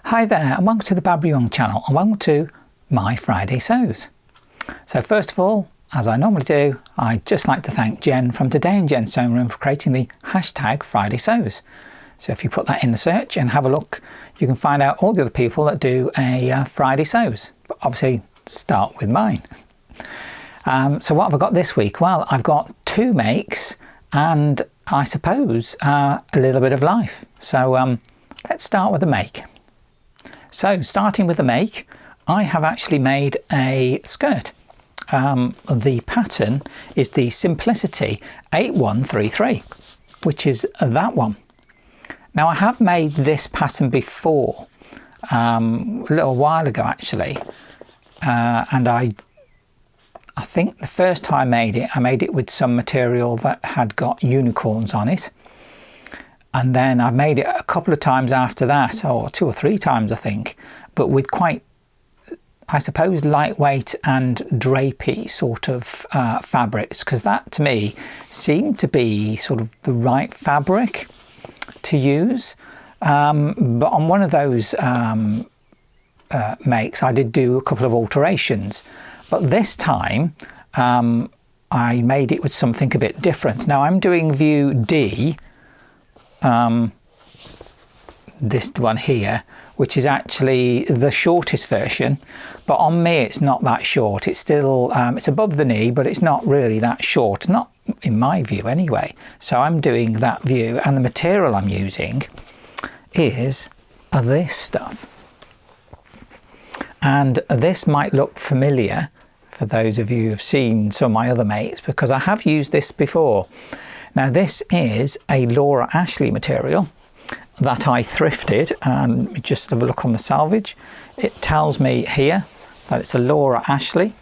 Hi there and welcome to the Barbara Young channel and welcome to my Friday Sews. So first of all, as I normally do, I'd just like to thank Jen from Today in Jen's Sewing Room for creating the hashtag Friday Sews. So if you put that in the search and have a look, you can find out all the other people that do a Friday Sews. But obviously start with mine. So what have I got this week? Well, I've got 2 makes and I suppose a little bit of life. So let's start with the make. So starting with the make, I have actually made a skirt. The pattern is the Simplicity 8133, which is that one. Now I have made this pattern before, a little while ago actually, and I think the first time I made it with some material that had got unicorns on it. And then I've made it a couple of times after that, or 2 or 3 times I think, but with quite, I suppose, lightweight and drapey sort of fabrics, because that to me seemed to be sort of the right fabric to use. But on one of those makes I did do a couple of alterations, but this time I made it with something a bit different. Now I'm doing view D, this one here, which is actually the shortest version, but on me it's not that short. It's still it's above the knee, but it's not really that short, not in my view anyway. So I'm doing that view, and the material I'm using is this stuff, and this might look familiar for those of you who've seen some of my other makes, because I have used this before. Now this is a Laura Ashley material that I thrifted, and just have a look on the salvage. It tells me here that it's a Laura Ashley,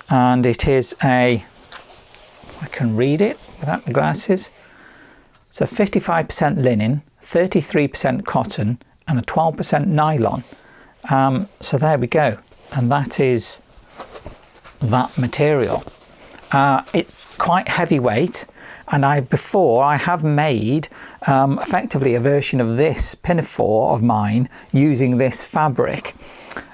and it is a, I can read it without my glasses, it's a 55% linen, 33% cotton and a 12% nylon. So there we go, and that is that material. It's quite heavyweight, and I have made effectively a version of this pinafore of mine using this fabric.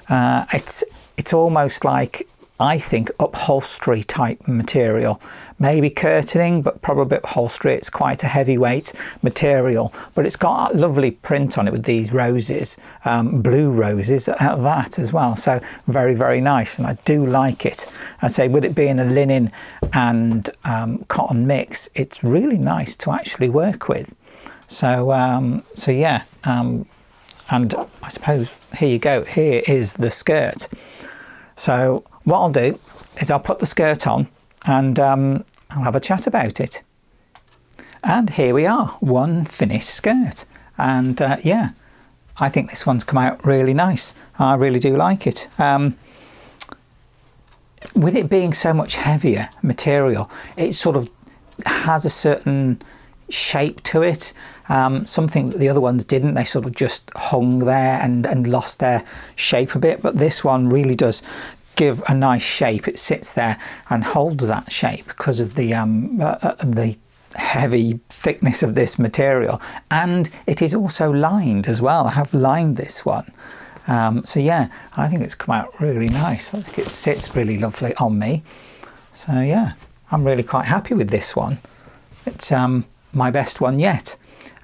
It's almost like, I think, upholstery type material, maybe curtaining, but probably upholstery. It's quite a heavyweight material, but it's got a lovely print on it with these roses, blue roses at that as well. So very, very nice, and I do like it. I say, with it being a linen and cotton mix, it's really nice to actually work with. So so yeah, and I suppose here you go. Here is the skirt. So what I'll do is I'll put the skirt on and I'll have a chat about it. And here we are, one finished skirt. And yeah, I think this one's come out really nice. I really do like it. With it being so much heavier material, it sort of has a certain shape to it, something that the other ones didn't. They sort of just hung there and lost their shape a bit, but this one really does give a nice shape. It sits there and holds that shape because of the heavy thickness of this material, and it is also lined as well. I have lined this one, so yeah, I think it's come out really nice. I think it sits really lovely on me, so yeah, I'm really quite happy with this one. It's my best one yet,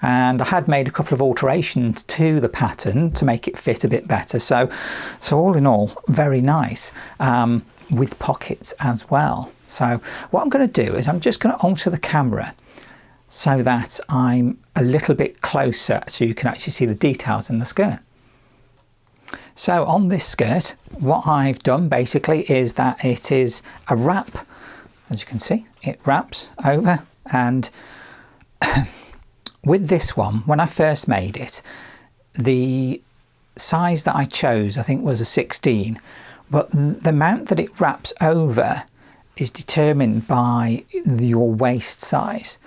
and I had made a couple of alterations to the pattern to make it fit a bit better, so all in all very nice, with pockets as well. So what I'm going to do is I'm just going to alter the camera so that I'm a little bit closer so you can actually see the details in the skirt. So on this skirt, what I've done basically is that it is a wrap. As you can see, it wraps over, and with this one, when I first made it, the size that I chose I think was a 16, but the amount that it wraps over is determined by your waist size.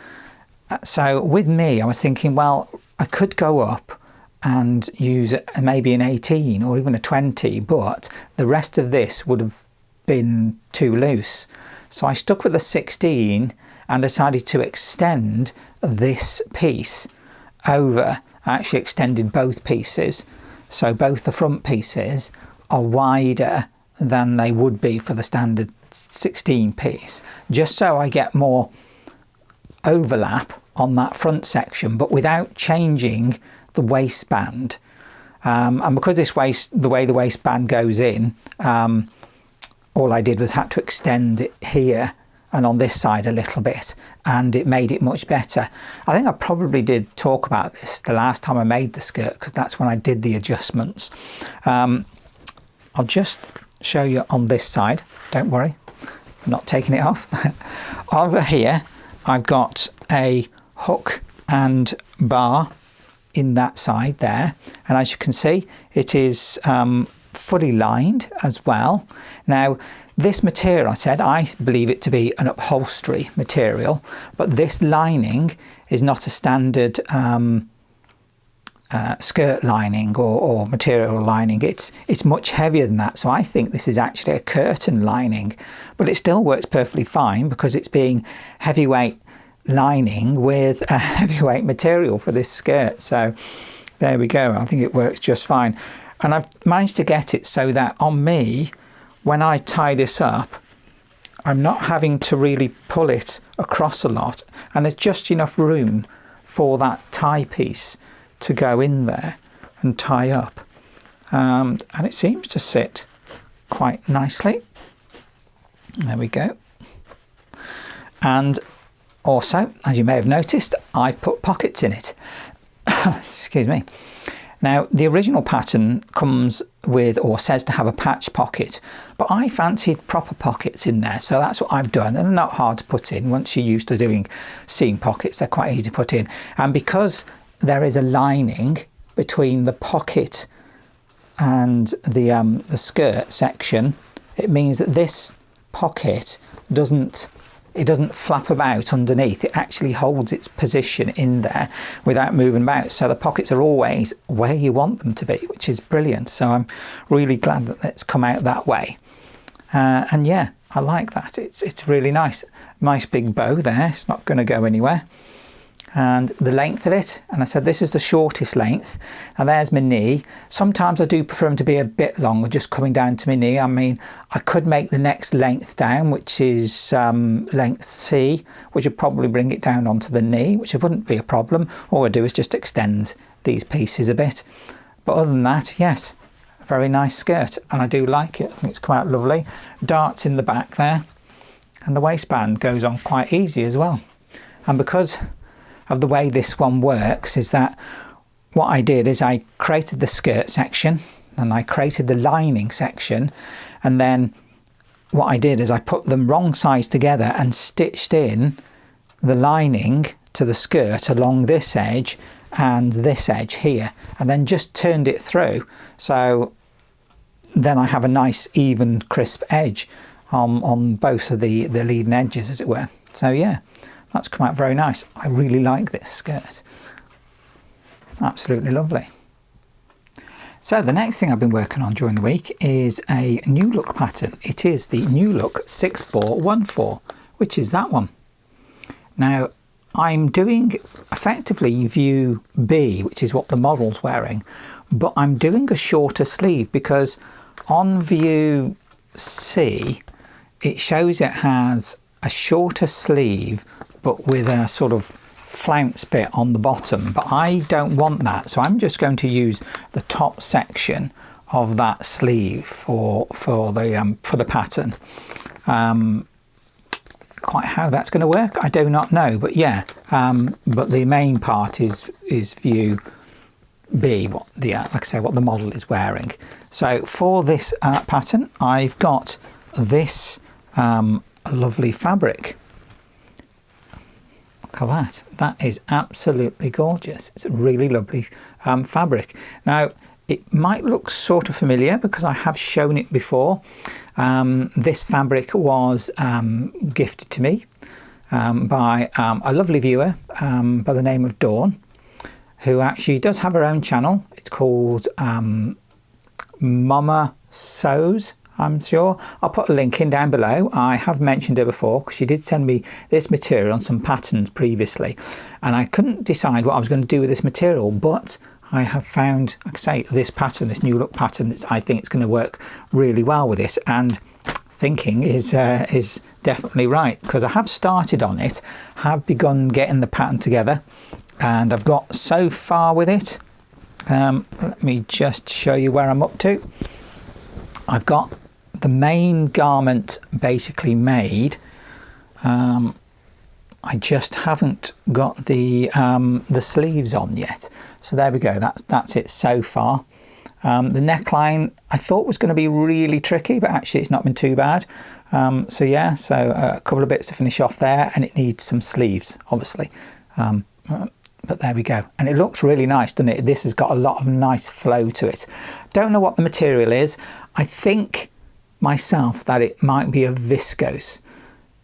So with me, I was thinking, well, I could go up and use maybe an 18 or even a 20, but the rest of this would have been too loose. So I stuck with a 16 and decided to extend this piece over I actually extended both pieces, so both the front pieces are wider than they would be for the standard 16 piece, just so I get more overlap on that front section, but without changing the waistband. And because the way the waistband goes in, all I did was had to extend it here and on this side a little bit, and it made it much better. I think I probably did talk about this the last time I made the skirt, because that's when I did the adjustments. I'll just show you on this side, don't worry, I'm not taking it off. Over here I've got a hook and bar in that side there, and as you can see it is fully lined as well. Now this material, I said I believe it to be an upholstery material, but this lining is not a standard skirt lining or material lining. It's much heavier than that, so I think this is actually a curtain lining, but it still works perfectly fine because it's being heavyweight lining with a heavyweight material for this skirt. So there we go, I think it works just fine. And I've managed to get it so that on me, when I tie this up, I'm not having to really pull it across a lot, and there's just enough room for that tie piece to go in there and tie up, and it seems to sit quite nicely. There we go. And also, as you may have noticed, I've put pockets in it. Excuse me. Now the original pattern comes with, or says to have, a patch pocket, but I fancied proper pockets in there, so that's what I've done, and they're not hard to put in. Once you're used to doing seam pockets, they're quite easy to put in. And because there is a lining between the pocket and the skirt section, it means that this pocket doesn't flap about underneath. It actually holds its position in there without moving about, so the pockets are always where you want them to be, which is brilliant. So I'm really glad that it's come out that way, and yeah, I like that. It's really nice big bow there. It's not going to go anywhere. And the length of it, and I said this is the shortest length, and there's my knee. Sometimes I do prefer them to be a bit longer, just coming down to my knee. I mean, I could make the next length down, which is length C, which would probably bring it down onto the knee, which wouldn't be a problem. All I do is just extend these pieces a bit. But other than that, yes, a very nice skirt, and I do like it. I think it's quite lovely. Darts in the back there, and the waistband goes on quite easy as well. And because of the way this one works, is that what I did is I created the skirt section and I created the lining section, and then what I did is I put them wrong sides together and stitched in the lining to the skirt along this edge and this edge here, and then just turned it through, so then I have a nice even crisp edge on both of the leading edges, as it were. So yeah, that's come out very nice. I really like this skirt. Absolutely lovely. So the next thing I've been working on during the week is a new look pattern. It is the New Look 6414, which is that one. Now I'm doing effectively view B, which is what the model's wearing, but I'm doing a shorter sleeve because on view C it shows it has a shorter sleeve but with a sort of flounce bit on the bottom, but I don't want that, so I'm just going to use the top section of that sleeve for the pattern. Quite how that's going to work, I do not know, but yeah, but the main part is view B, what the like I say, what the model is wearing. So for this pattern, I've got this lovely fabric. Look at that. That is absolutely gorgeous. It's a really lovely fabric. Now it might look sort of familiar because I have shown it before. This fabric was gifted to me by a lovely viewer by the name of Dawn, who actually does have her own channel. It's called Mama Sews, I'm sure. I'll put a link in down below. I have mentioned her before because she did send me this material on some patterns previously, and I couldn't decide what I was going to do with this material, but I have found, like I say, this pattern, this new look pattern, I think it's going to work really well with it, and thinking is definitely right, because I have started on it, have begun getting the pattern together, and I've got so far with it. Let me just show you where I'm up to. I've got the main garment basically made. I just haven't got the sleeves on yet. So there we go. That's it so far. The neckline I thought was going to be really tricky, but actually it's not been too bad. So yeah, so a couple of bits to finish off there, and it needs some sleeves, obviously. But there we go, and it looks really nice, doesn't it? This has got a lot of nice flow to it. Don't know what the material is. I think myself that it might be a viscose,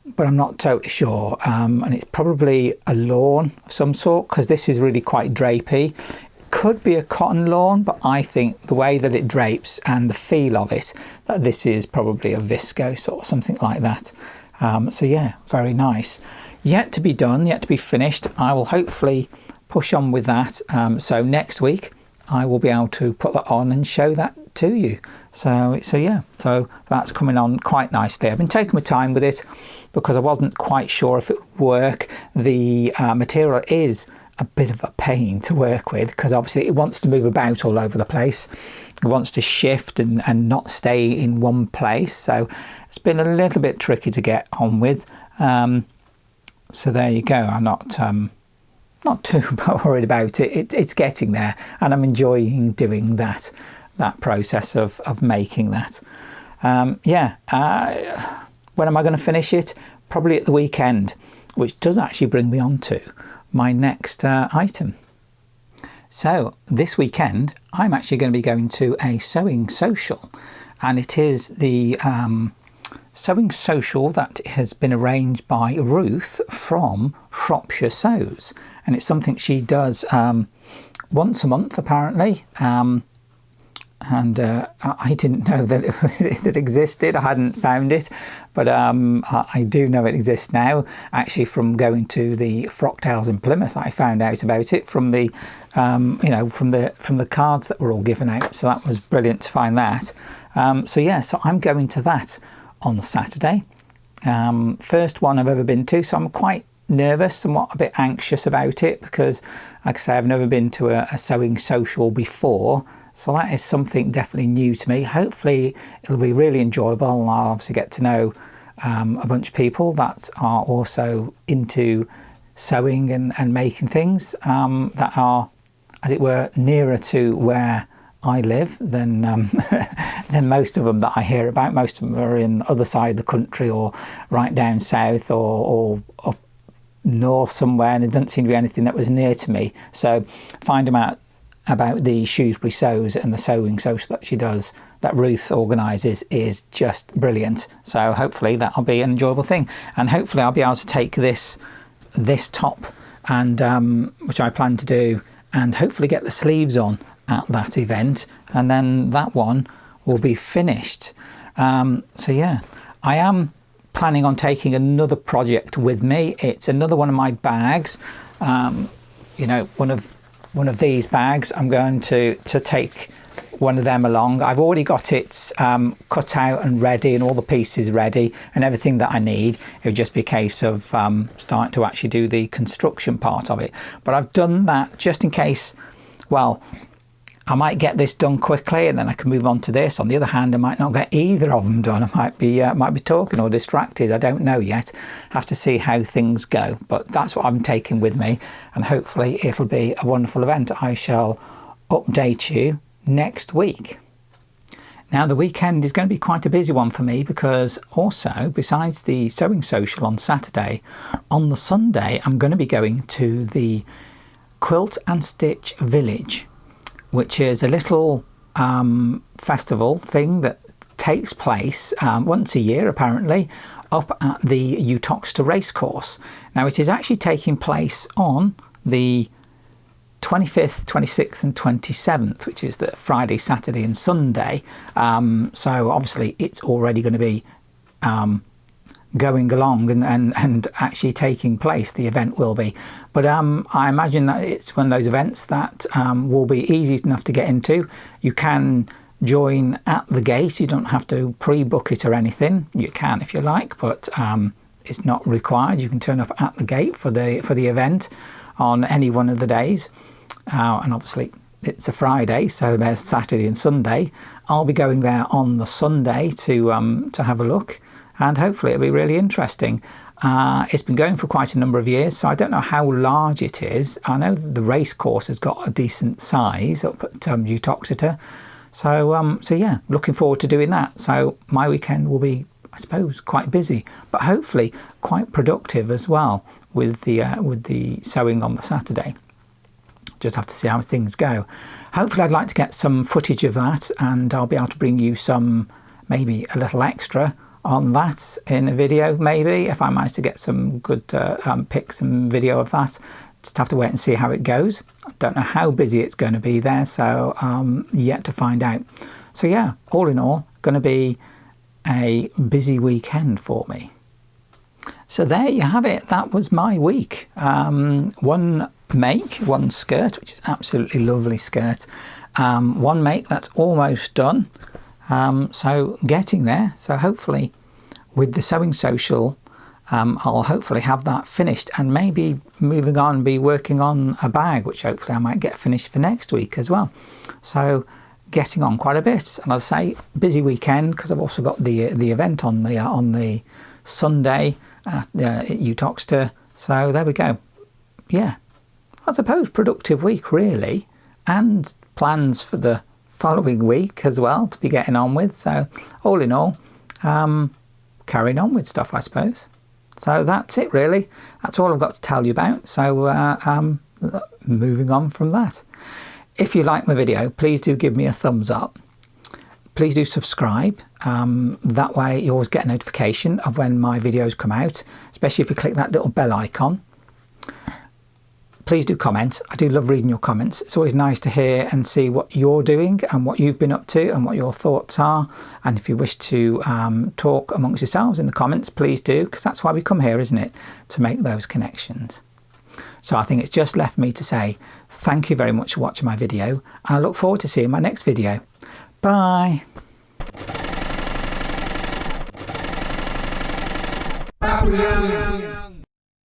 but I'm not totally sure. And it's probably a lawn of some sort, because this is really quite drapey. Could be a cotton lawn, but I think the way that it drapes and the feel of it, that this is probably a viscose or something like that. So yeah, very nice. Yet to be done, yet to be finished. I will hopefully push on with that. So next week I will be able to put that on and show that to you. So yeah, so that's coming on quite nicely. I've been taking my time with it because I wasn't quite sure if it would work. The material is a bit of a pain to work with, because obviously it wants to move about all over the place. It wants to shift and not stay in one place. So it's been a little bit tricky to get on with. So there you go. I'm not too worried about it. It's getting there, and I'm enjoying doing that process of making that. Yeah. When am I going to finish it? Probably at the weekend, which does actually bring me on to my next item. So this weekend I'm actually going to be going to a sewing social, and it is the sewing social that has been arranged by Ruth from Shropshire Sews, and it's something she does once a month apparently. And I didn't know that it existed. I hadn't found it, but I do know it exists now. Actually, from going to the Frocktails in Plymouth, I found out about it from the, from the cards that were all given out. So that was brilliant to find that. So yeah, so I'm going to that on Saturday. First one I've ever been to, so I'm quite nervous, somewhat a bit anxious about it, because, like I say, I've never been to a sewing social before. So that is something definitely new to me. Hopefully it'll be really enjoyable, and I'll obviously get to know a bunch of people that are also into sewing and making things that are, as it were, nearer to where I live than than most of them that I hear about. Most of them are in other side of the country, or right down south, or up north somewhere, and there doesn't seem to be anything that was near to me. So find them out about the Shrewsbury Sews and the sewing social that she does, that Ruth organises, is just brilliant. So hopefully that'll be an enjoyable thing, and hopefully I'll be able to take this top, and which I plan to do, and hopefully get the sleeves on at that event, and then that one will be finished. So yeah, I am planning on taking another project with me. It's another one of my bags. One of these bags. I'm going to take one of them along. I've already got it cut out and ready, and all the pieces ready and everything that I need. It would just be a case of starting to actually do the construction part of it. But I've done that just in case, well, I might get this done quickly and then I can move on to this. On the other hand, I might not get either of them done. I might be talking or distracted. I don't know yet. Have to see how things go. But that's what I'm taking with me, and hopefully it'll be a wonderful event. I shall update you next week. Now, the weekend is going to be quite a busy one for me, because also, besides the sewing social on Saturday, on the Sunday I'm going to be going to the Quilt and Stitch Village, which is a little festival thing that takes place once a year apparently up at the Uttoxeter racecourse. Now, it is actually taking place on the 25th, 26th and 27th, which is the Friday, Saturday and Sunday. So obviously it's already going to be going along and actually taking place. The event will be, but I imagine that it's one of those events that will be easy enough to get into. You can join at the gate. You don't have to pre-book it or anything. You can if you like, but it's not required. You can turn up at the gate for the event on any one of the days, and obviously it's a Friday, so there's Saturday and Sunday. I'll be going there on the Sunday to have a look, and hopefully it'll be really interesting. It's been going for quite a number of years, so I don't know how large it is. I know the race course has got a decent size up at Uttoxeter. So yeah, looking forward to doing that. So my weekend will be, I suppose, quite busy, but hopefully quite productive as well with the sewing on the Saturday. Just have to see how things go. Hopefully I'd like to get some footage of that, and I'll be able to bring you some, maybe a little extra on that in a video, maybe, if I manage to get some good pics and video of that. Just have to wait and see how it goes. I don't know how busy it's going to be there, so yet to find out. So yeah, all in all, going to be a busy weekend for me. So there you have it. That was my week. One make, one skirt, which is absolutely lovely skirt. One make that's almost done. So getting there. So hopefully with the sewing social, I'll hopefully have that finished, and maybe moving on, be working on a bag, which hopefully I might get finished for next week as well. So getting on quite a bit, and as I say, busy weekend, because I've also got the event on the Sunday at Uttoxeter. So there we go. Yeah, I suppose productive week really, and plans for the following week as well to be getting on with. So all in all, carrying on with stuff, I suppose. So that's it really. That's all I've got to tell you about. So moving on from that. If you like my video, please do give me a thumbs up. Please do subscribe. That way you always get a notification of when my videos come out, especially if you click that little bell icon. Please do comment. I do love reading your comments. It's always nice to hear and see what you're doing and what you've been up to and what your thoughts are. And if you wish to talk amongst yourselves in the comments, please do, because that's why we come here, isn't it? To make those connections. So I think it's just left me to say thank you very much for watching my video. I look forward to seeing my next video. Bye. Bye.